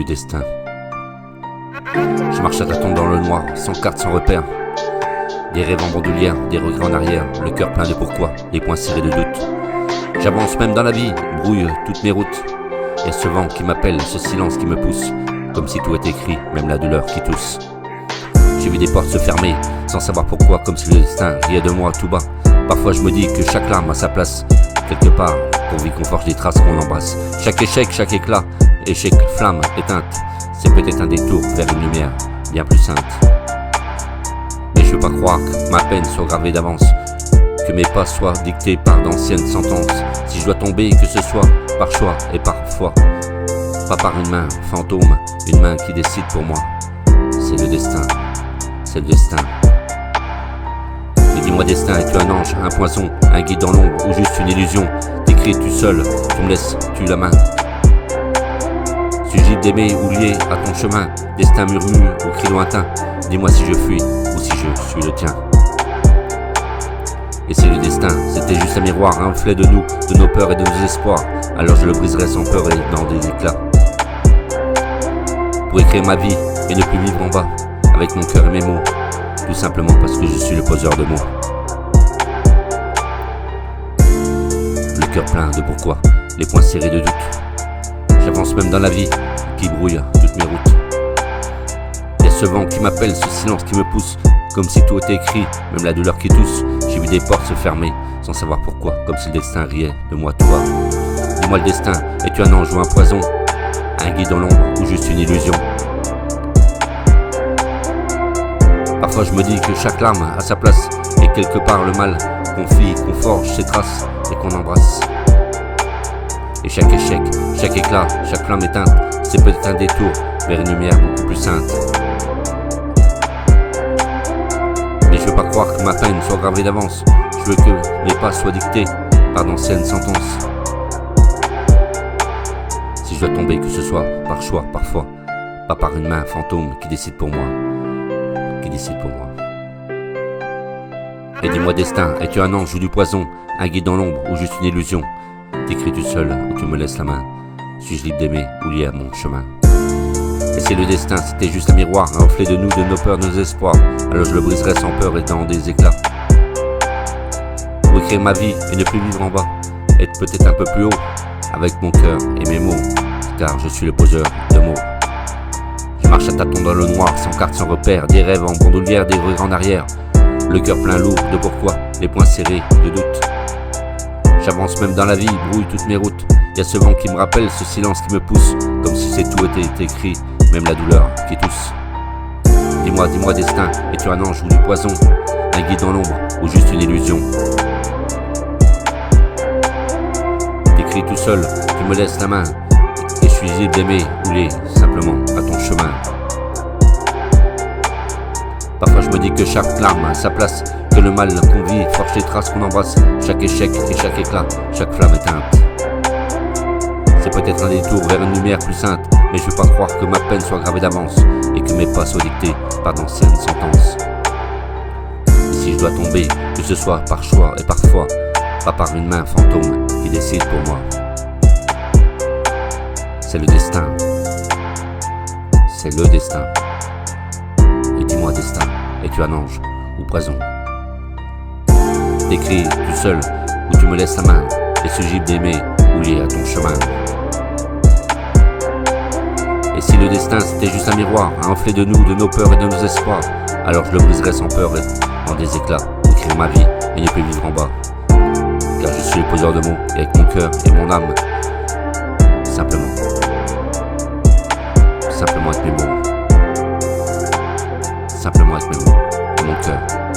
destin. Je marche à tâtons dans le noir, sans carte, sans repère. Des rêves en bandoulière, des regrets en arrière, le cœur plein de pourquoi, les poings serrés de doute. J'avance même dans la vie, brouille toutes mes routes. Y'a ce vent qui m'appelle, ce silence qui me pousse, comme si tout était écrit, même la douleur qui tousse. J'ai vu des portes se fermer, sans savoir pourquoi, comme si le destin riait de moi tout bas. Parfois je me dis que chaque larme a sa place, quelque part, pourvu qu'on forge des traces, qu'on embrasse. Chaque échec, chaque éclat, échec, flamme éteinte, c'est peut-être un détour vers une lumière bien plus sainte. Mais je veux pas croire que ma peine soit gravée d'avance, que mes pas soient dictés par d'anciennes sentences. Si je dois tomber, que ce soit par choix et parfois, pas par une main fantôme, une main qui décide pour moi. C'est le destin, c'est le destin. Et dis-moi destin, es-tu un ange, un poison, un guide dans l'ombre ou juste une illusion? T'écris-tu seul, tu me laisses-tu la main? Suis-je libre d'aimer ou lié à ton chemin? Destin murmure ou cri lointain, dis-moi si je fuis ou si je suis le tien. Et si le destin, c'était juste un miroir, un reflet de nous, de nos peurs et de nos espoirs, alors je le briserais sans peur et dans des éclats. Pour écrire ma vie et ne plus vivre en bas, avec mon cœur et mes mots, tout simplement parce que je suis le poseur de mots. Le cœur plein de pourquoi, les poings serrés de doute. J'avance même dans la vie, qui brouille toutes mes routes. Y'a ce vent qui m'appelle, ce silence qui me pousse, comme si tout était écrit, même la douleur qui tousse. J'ai vu des portes se fermer, sans savoir pourquoi, comme si le destin riait de moi tout bas. Dis-moi le destin, es-tu un ange ou un poison, un guide dans l'ombre ou juste une illusion? Parfois je me dis que chaque larme a sa place, et quelque part le mal qu'on fit, qu'on forge ses traces et qu'on embrasse. Et chaque échec, chaque éclat, chaque flamme éteinte, c'est peut-être un détour vers une lumière beaucoup plus sainte. Mais je veux pas croire que ma peine soit gravée d'avance, je veux que mes pas soient dictés par d'anciennes sentences. Si je dois tomber, que ce soit par choix parfois, pas par une main fantôme qui décide pour moi, qui décide pour moi. Et dis-moi destin, es-tu un ange ou du poison, un guide dans l'ombre ou juste une illusion? T'écris-tu seul ou tu me laisses la main? Suis-je libre d'aimer ou lié à mon chemin? Et si le destin c'était juste un miroir, un reflet de nous, de nos peurs, de nos espoirs, alors je le briserais sans peur et dans des éclats. Pour écrire ma vie et ne plus vivre en bas, être peut-être un peu plus haut, avec mon cœur et mes mots, car je suis le poseur de mots. Je marche à tâtons dans le noir, sans carte, sans repère, des rêves en bandoulière, des regrets en arrière, le cœur plein lourd de pourquoi, les poings serrés de doute. J'avance même dans la vie, brouille toutes mes routes. Y'a ce vent qui me rappelle, ce silence qui me pousse, comme si c'est tout était écrit, même la douleur qui tousse. Dis-moi, dis-moi destin, es-tu un ange ou du poison, un guide dans l'ombre ou juste une illusion? T'écris tout seul, tu me laisses la main, et je suis libre d'aimer ou lié simplement à ton chemin. Parfois je me dis que chaque larme a sa place, que le mal qu'on vit forge les traces qu'on embrasse, chaque échec et chaque éclat, chaque flamme éteinte. C'est peut-être un détour vers une lumière plus sainte, mais je veux pas croire que ma peine soit gravée d'avance et que mes pas soient dictés par d'anciennes sentences. Et si je dois tomber, que ce soit par choix et parfois, pas par une main fantôme qui décide pour moi. C'est le destin. C'est le destin. Et dis-moi destin, es-tu un ange ou poison? T'écris tout seul ou tu me laisses la main, et suis-je libre d'aimer ou lié à ton chemin? Et si le destin c'était juste un miroir, un reflet de nous, de nos peurs et de nos espoirs, alors je le briserais sans peur et en des éclats, écrire ma vie et ne plus vivre en bas. Car je suis le poseur de mots, et avec mon cœur et mon âme, simplement avec mes mots, simplement avec mes mots et mon cœur.